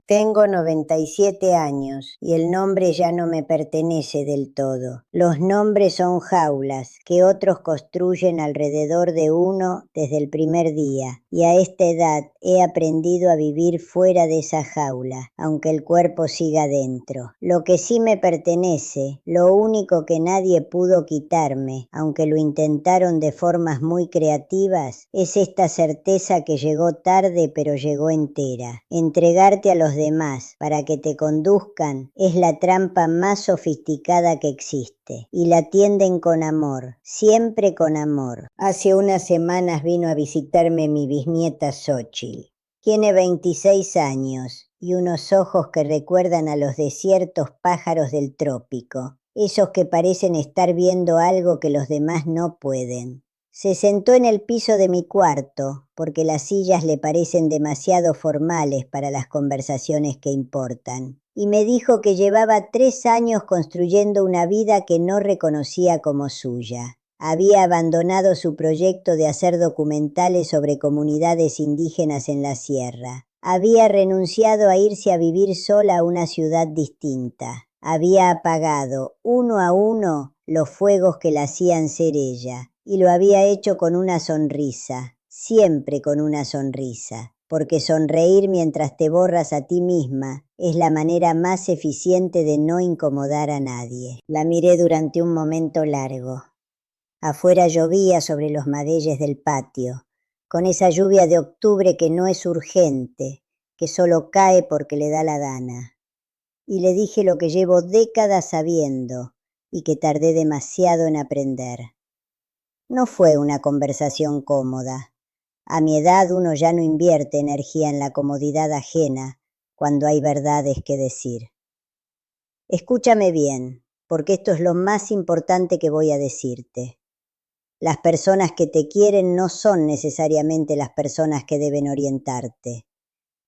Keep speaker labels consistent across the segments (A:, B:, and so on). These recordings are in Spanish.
A: Tengo 97 años y el nombre ya no me pertenece del todo. Los nombres son jaulas que otros construyen alrededor de uno desde el primer día, y a esta edad he aprendido a vivir fuera de esa jaula, aunque el cuerpo siga dentro. Lo que sí me pertenece, lo único que nadie pudo quitarme, aunque lo intentaron de formas muy creativas, es esta certeza que llegó tarde pero llegó entera. Entregarte a los demás para que te conduzcan es la trampa más sofisticada que existe, y la tienden con amor, siempre con amor. Hace unas semanas vino a visitarme mi bisnieta Xóchitl. Tiene 26 años y unos ojos que recuerdan a los desiertos pájaros del trópico, esos que parecen estar viendo algo que los demás no pueden. Se sentó en el piso de mi cuarto, porque las sillas le parecen demasiado formales para las conversaciones que importan, y me dijo que llevaba 3 años construyendo una vida que no reconocía como suya. Había abandonado su proyecto de hacer documentales sobre comunidades indígenas en la sierra. Había renunciado a irse a vivir sola a una ciudad distinta. Había apagado, uno a uno, los fuegos que la hacían ser ella. Y lo había hecho con una sonrisa, siempre con una sonrisa, porque sonreír mientras te borras a ti misma es la manera más eficiente de no incomodar a nadie. La miré durante un momento largo. Afuera llovía sobre los madeyes del patio, con esa lluvia de octubre que no es urgente, que solo cae porque le da la gana. Y le dije lo que llevo décadas sabiendo y que tardé demasiado en aprender. No fue una conversación cómoda. A mi edad uno ya no invierte energía en la comodidad ajena cuando hay verdades que decir. Escúchame bien, porque esto es lo más importante que voy a decirte. Las personas que te quieren no son necesariamente las personas que deben orientarte.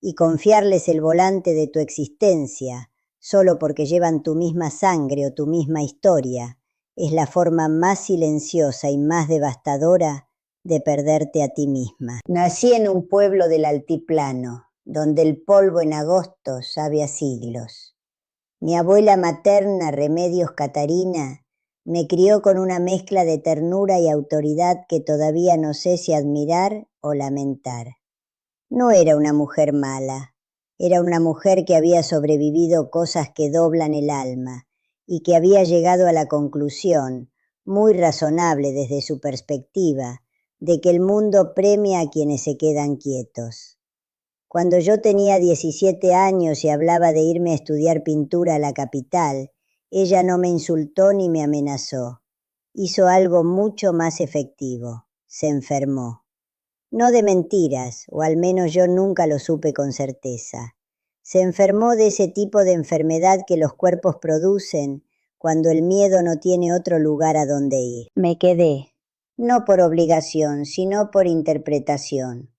A: Y confiarles el volante de tu existencia, solo porque llevan tu misma sangre o tu misma historia, es la forma más silenciosa y más devastadora de perderte a ti misma. Nací en un pueblo del altiplano, donde el polvo en agosto sabe a siglos. Mi abuela materna, Remedios Catarina, me crió con una mezcla de ternura y autoridad que todavía no sé si admirar o lamentar. No era una mujer mala, era una mujer que había sobrevivido cosas que doblan el alma y que había llegado a la conclusión, muy razonable desde su perspectiva, de que el mundo premia a quienes se quedan quietos. Cuando yo tenía 17 años y hablaba de irme a estudiar pintura a la capital, ella no me insultó ni me amenazó. Hizo algo mucho más efectivo: se enfermó. No de mentiras, o al menos yo nunca lo supe con certeza. Se enfermó de ese tipo de enfermedad que los cuerpos producen cuando el miedo no tiene otro lugar a donde ir. Me quedé, no por obligación, sino por interpretación.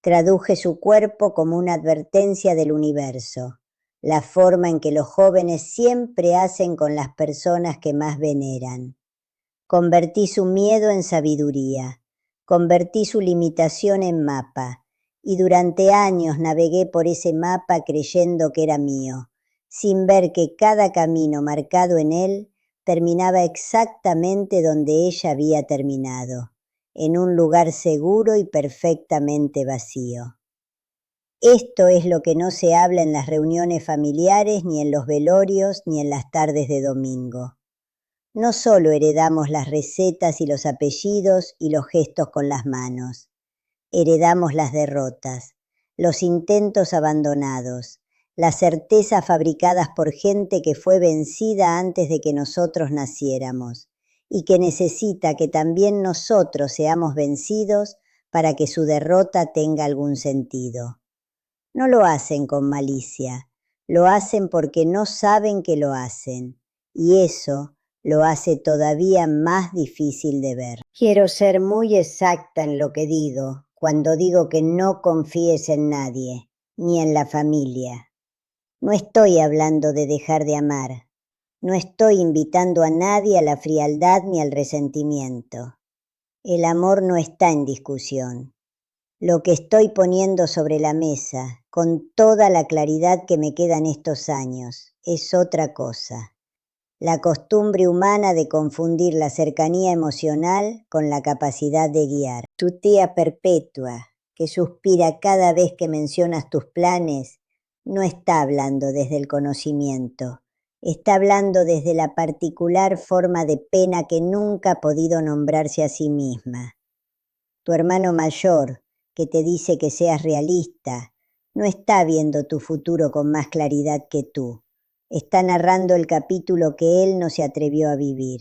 A: Traduje su cuerpo como una advertencia del universo, la forma en que los jóvenes siempre hacen con las personas que más veneran. Convertí su miedo en sabiduría, convertí su limitación en mapa, y durante años navegué por ese mapa creyendo que era mío, sin ver que cada camino marcado en él terminaba exactamente donde ella había terminado, en un lugar seguro y perfectamente vacío. Esto es lo que no se habla en las reuniones familiares, ni en los velorios, ni en las tardes de domingo. No solo heredamos las recetas y los apellidos y los gestos con las manos. Heredamos las derrotas, los intentos abandonados, las certezas fabricadas por gente que fue vencida antes de que nosotros naciéramos y que necesita que también nosotros seamos vencidos para que su derrota tenga algún sentido. No lo hacen con malicia, lo hacen porque no saben que lo hacen, y eso lo hace todavía más difícil de ver. Quiero ser muy exacta en lo que digo cuando digo que no confíes en nadie, ni en la familia. No estoy hablando de dejar de amar. No estoy invitando a nadie a la frialdad ni al resentimiento. El amor no está en discusión. Lo que estoy poniendo sobre la mesa, con toda la claridad que me queda en estos años, es otra cosa. La costumbre humana de confundir la cercanía emocional con la capacidad de guiar. Tu tía Perpetua, que suspira cada vez que mencionas tus planes, no está hablando desde el conocimiento, está hablando desde la particular forma de pena que nunca ha podido nombrarse a sí misma. Tu hermano mayor, que te dice que seas realista, no está viendo tu futuro con más claridad que tú. Está narrando el capítulo que él no se atrevió a vivir.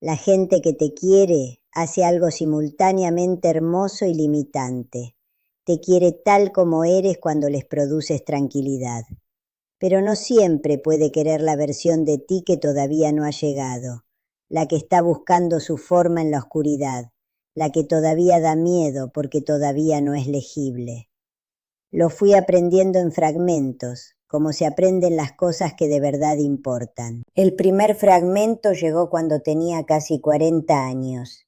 A: La gente que te quiere hace algo simultáneamente hermoso y limitante. Te quiere tal como eres cuando les produces tranquilidad. Pero no siempre puede querer la versión de ti que todavía no ha llegado, la que está buscando su forma en la oscuridad, la que todavía da miedo porque todavía no es legible. Lo fui aprendiendo en fragmentos, como se aprenden las cosas que de verdad importan. El primer fragmento llegó cuando tenía casi 40 años.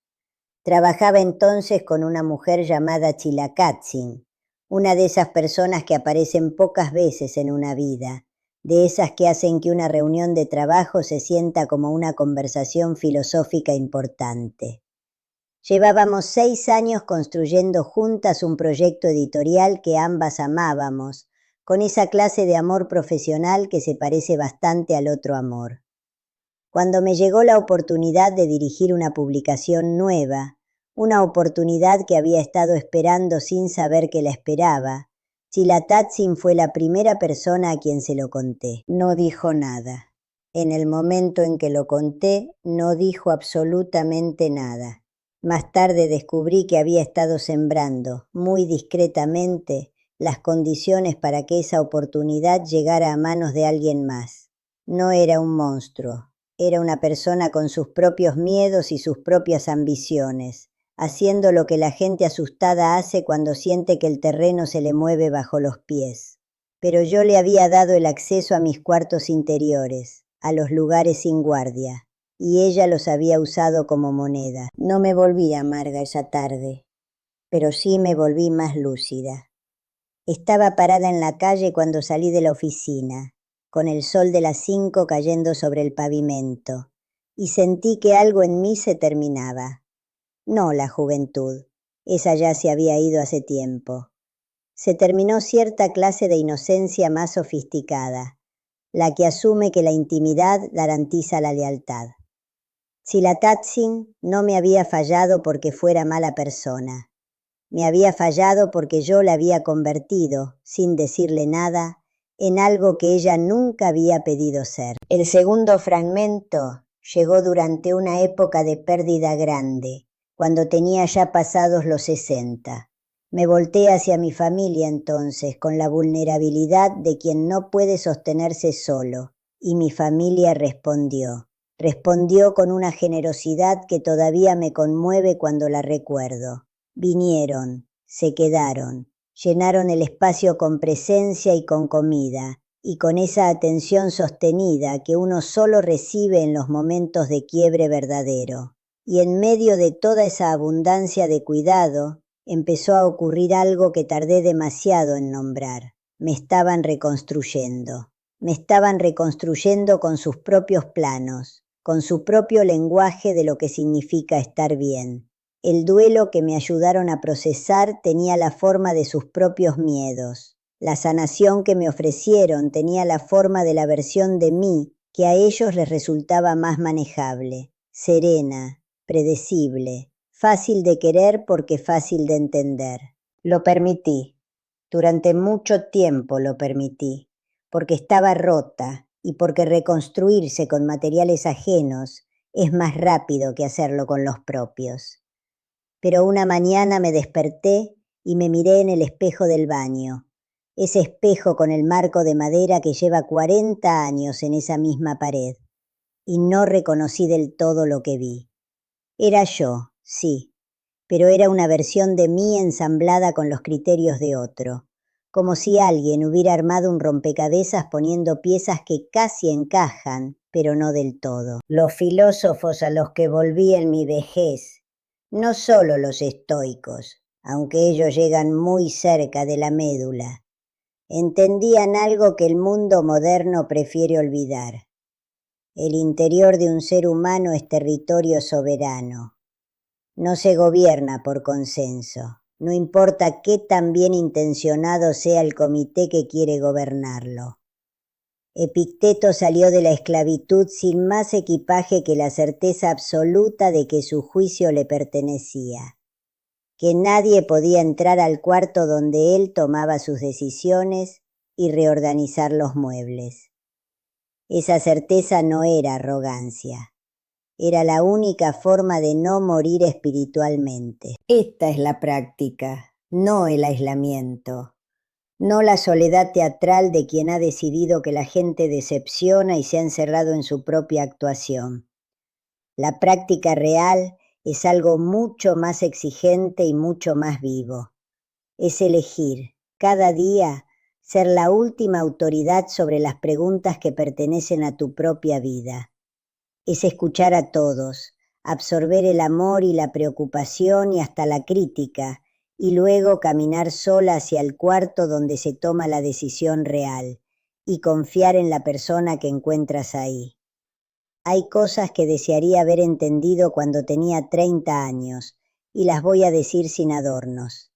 A: Trabajaba entonces con una mujer llamada Chilakatzin, una de esas personas que aparecen pocas veces en una vida, de esas que hacen que una reunión de trabajo se sienta como una conversación filosófica importante. Llevábamos 6 años construyendo juntas un proyecto editorial que ambas amábamos, con esa clase de amor profesional que se parece bastante al otro amor. Cuando me llegó la oportunidad de dirigir una publicación nueva, una oportunidad que había estado esperando sin saber que la esperaba, Chilakatzin fue la primera persona a quien se lo conté. No dijo nada. En el momento en que lo conté, no dijo absolutamente nada. Más tarde descubrí que había estado sembrando, muy discretamente, las condiciones para que esa oportunidad llegara a manos de alguien más. No era un monstruo, era una persona con sus propios miedos y sus propias ambiciones, haciendo lo que la gente asustada hace cuando siente que el terreno se le mueve bajo los pies. Pero yo le había dado el acceso a mis cuartos interiores, a los lugares sin guardia, y ella los había usado como moneda. No me volví amarga esa tarde, pero sí me volví más lúcida. Estaba parada en la calle cuando salí de la oficina, con el sol de las 5 cayendo sobre el pavimento, y sentí que algo en mí se terminaba. No la juventud, esa ya se había ido hace tiempo. Se terminó cierta clase de inocencia más sofisticada, la que asume que la intimidad garantiza la lealtad. Chilakatzin no me había fallado porque fuera mala persona. Me había fallado porque yo la había convertido, sin decirle nada, en algo que ella nunca había pedido ser. El segundo fragmento llegó durante una época de pérdida grande, cuando tenía ya pasados los 60. Me volteé hacia mi familia entonces, con la vulnerabilidad de quien no puede sostenerse solo, y mi familia respondió. Respondió con una generosidad que todavía me conmueve cuando la recuerdo. Vinieron, se quedaron, llenaron el espacio con presencia y con comida, y con esa atención sostenida que uno solo recibe en los momentos de quiebre verdadero. Y en medio de toda esa abundancia de cuidado, empezó a ocurrir algo que tardé demasiado en nombrar. Me estaban reconstruyendo. Me estaban reconstruyendo con sus propios planos, con su propio lenguaje de lo que significa estar bien. El duelo que me ayudaron a procesar tenía la forma de sus propios miedos. La sanación que me ofrecieron tenía la forma de la versión de mí que a ellos les resultaba más manejable, serena, predecible, fácil de querer porque fácil de entender. Lo permití. Durante mucho tiempo lo permití, porque estaba rota y porque reconstruirse con materiales ajenos es más rápido que hacerlo con los propios. Pero una mañana me desperté y me miré en el espejo del baño, ese espejo con el marco de madera que lleva 40 años en esa misma pared, y no reconocí del todo lo que vi. Era yo, sí, pero era una versión de mí ensamblada con los criterios de otro, como si alguien hubiera armado un rompecabezas poniendo piezas que casi encajan, pero no del todo. Los filósofos a los que volví en mi vejez, no solo los estoicos, aunque ellos llegan muy cerca de la médula. Entendían algo que el mundo moderno prefiere olvidar. El interior de un ser humano es territorio soberano. No se gobierna por consenso, no importa qué tan bien intencionado sea el comité que quiere gobernarlo. Epicteto salió de la esclavitud sin más equipaje que la certeza absoluta de que su juicio le pertenecía, que nadie podía entrar al cuarto donde él tomaba sus decisiones y reorganizar los muebles. Esa certeza no era arrogancia, era la única forma de no morir espiritualmente. Esta es la práctica, no el aislamiento. No la soledad teatral de quien ha decidido que la gente decepciona y se ha encerrado en su propia actuación. La práctica real es algo mucho más exigente y mucho más vivo. Es elegir, cada día, ser la última autoridad sobre las preguntas que pertenecen a tu propia vida. Es escuchar a todos, absorber el amor y la preocupación y hasta la crítica, y luego caminar sola hacia el cuarto donde se toma la decisión real, y confiar en la persona que encuentras ahí. Hay cosas que desearía haber entendido cuando tenía 30 años, y las voy a decir sin adornos.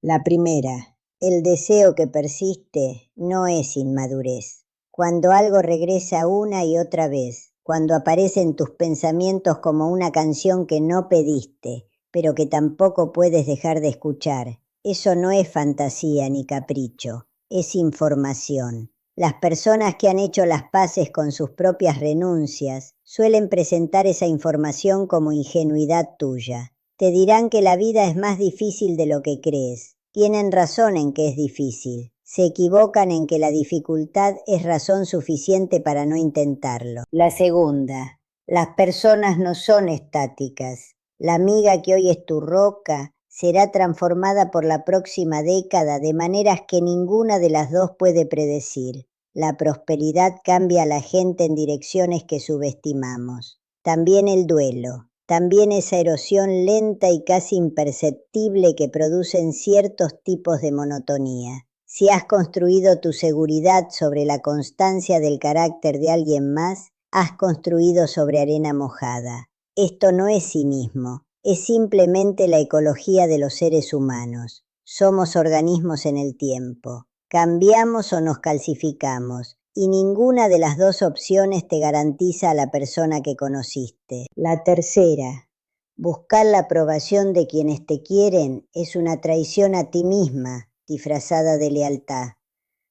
A: La primera, el deseo que persiste no es inmadurez. Cuando algo regresa una y otra vez, cuando aparece en tus pensamientos como una canción que no pediste, pero que tampoco puedes dejar de escuchar, eso no es fantasía ni capricho, es información. Las personas que han hecho las paces con sus propias renuncias suelen presentar esa información como ingenuidad tuya. Te dirán que la vida es más difícil de lo que crees. Tienen razón en que es difícil. Se equivocan en que la dificultad es razón suficiente para no intentarlo. La segunda, las personas no son estáticas. La amiga que hoy es tu roca será transformada por la próxima década de maneras que ninguna de las dos puede predecir. La prosperidad cambia a la gente en direcciones que subestimamos. También el duelo. También esa erosión lenta y casi imperceptible que producen ciertos tipos de monotonía. Si has construido tu seguridad sobre la constancia del carácter de alguien más, has construido sobre arena mojada. Esto no es cinismo, es simplemente la ecología de los seres humanos. Somos organismos en el tiempo. Cambiamos o nos calcificamos. Y ninguna de las dos opciones te garantiza a la persona que conociste. La tercera, buscar la aprobación de quienes te quieren es una traición a ti misma, disfrazada de lealtad.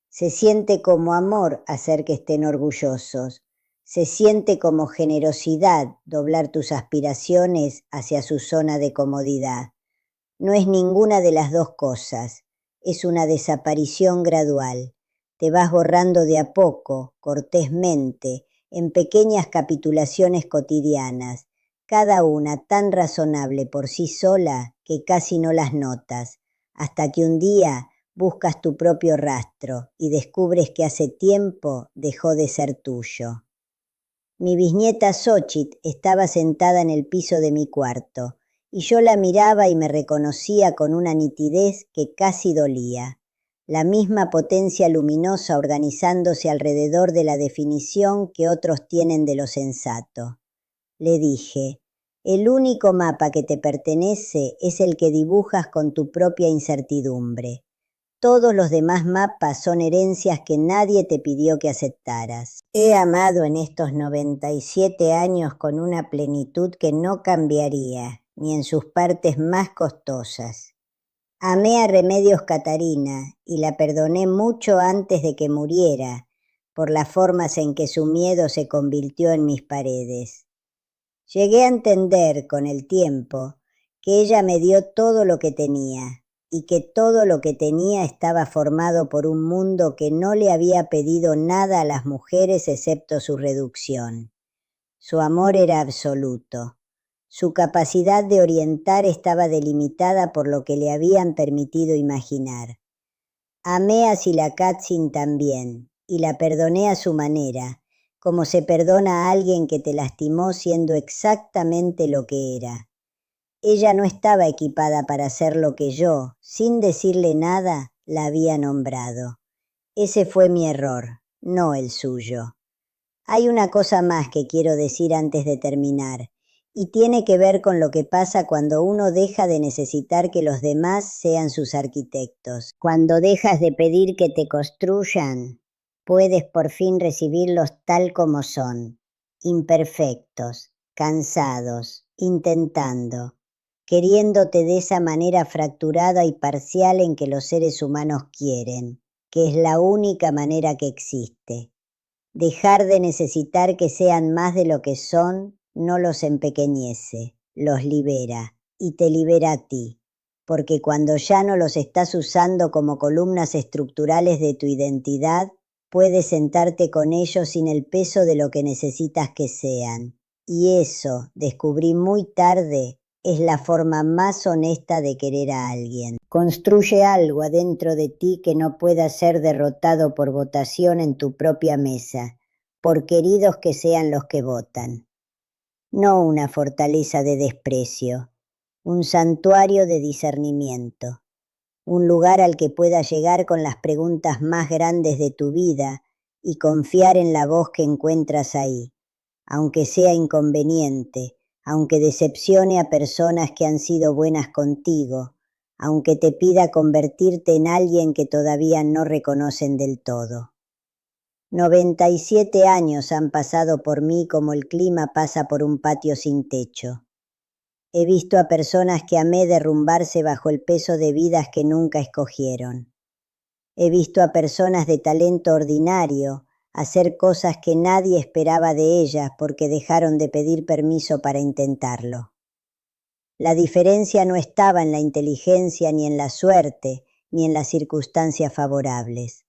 A: Se siente como amor hacer que estén orgullosos. Se siente como generosidad doblar tus aspiraciones hacia su zona de comodidad. No es ninguna de las dos cosas, es una desaparición gradual. Te vas borrando de a poco, cortésmente, en pequeñas capitulaciones cotidianas, cada una tan razonable por sí sola que casi no las notas, hasta que un día buscas tu propio rastro y descubres que hace tiempo dejó de ser tuyo. Mi bisnieta Xochitl estaba sentada en el piso de mi cuarto, y yo la miraba y me reconocía con una nitidez que casi dolía. La misma potencia luminosa organizándose alrededor de la definición que otros tienen de lo sensato. Le dije, el único mapa que te pertenece es el que dibujas con tu propia incertidumbre. Todos los demás mapas son herencias que nadie te pidió que aceptaras. He amado en estos 97 años con una plenitud que no cambiaría, ni en sus partes más costosas. Amé a Remedios Catarina y la perdoné mucho antes de que muriera, por las formas en que su miedo se convirtió en mis paredes. Llegué a entender con el tiempo que ella me dio todo lo que tenía, y que todo lo que tenía estaba formado por un mundo que no le había pedido nada a las mujeres excepto su reducción. Su amor era absoluto. Su capacidad de orientar estaba delimitada por lo que le habían permitido imaginar. Amé a Silakatzin también, y la perdoné a su manera, como se perdona a alguien que te lastimó siendo exactamente lo que era. Ella no estaba equipada para hacer lo que yo, sin decirle nada, la había nombrado. Ese fue mi error, no el suyo. Hay una cosa más que quiero decir antes de terminar, y tiene que ver con lo que pasa cuando uno deja de necesitar que los demás sean sus arquitectos. Cuando dejas de pedir que te construyan, puedes por fin recibirlos tal como son, imperfectos, cansados, intentando, queriéndote de esa manera fracturada y parcial en que los seres humanos quieren, que es la única manera que existe. Dejar de necesitar que sean más de lo que son no los empequeñece, los libera y te libera a ti, porque cuando ya no los estás usando como columnas estructurales de tu identidad, puedes sentarte con ellos sin el peso de lo que necesitas que sean. Y eso, descubrí muy tarde, es la forma más honesta de querer a alguien. Construye algo adentro de ti que no pueda ser derrotado por votación en tu propia mesa, por queridos que sean los que votan. No una fortaleza de desprecio, un santuario de discernimiento, un lugar al que puedas llegar con las preguntas más grandes de tu vida y confiar en la voz que encuentras ahí, aunque sea inconveniente, aunque decepcione a personas que han sido buenas contigo, aunque te pida convertirte en alguien que todavía no reconocen del todo. 97 años han pasado por mí como el clima pasa por un patio sin techo. He visto a personas que amé derrumbarse bajo el peso de vidas que nunca escogieron. He visto a personas de talento ordinario hacer cosas que nadie esperaba de ellas porque dejaron de pedir permiso para intentarlo. La diferencia no estaba en la inteligencia, ni en la suerte, ni en las circunstancias favorables.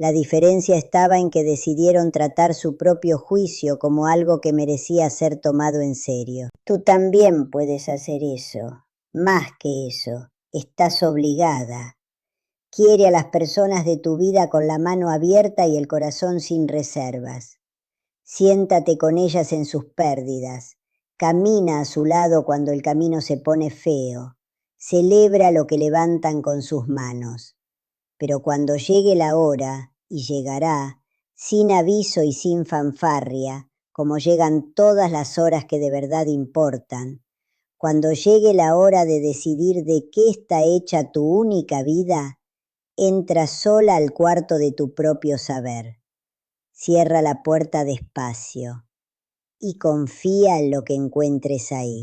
A: La diferencia estaba en que decidieron tratar su propio juicio como algo que merecía ser tomado en serio. Tú también puedes hacer eso, más que eso, estás obligada. Quiere a las personas de tu vida con la mano abierta y el corazón sin reservas. Siéntate con ellas en sus pérdidas. Camina a su lado cuando el camino se pone feo. Celebra lo que levantan con sus manos. Pero cuando llegue la hora, y llegará, sin aviso y sin fanfarria, como llegan todas las horas que de verdad importan, cuando llegue la hora de decidir de qué está hecha tu única vida, entra sola al cuarto de tu propio saber. Cierra la puerta despacio y confía en lo que encuentres ahí.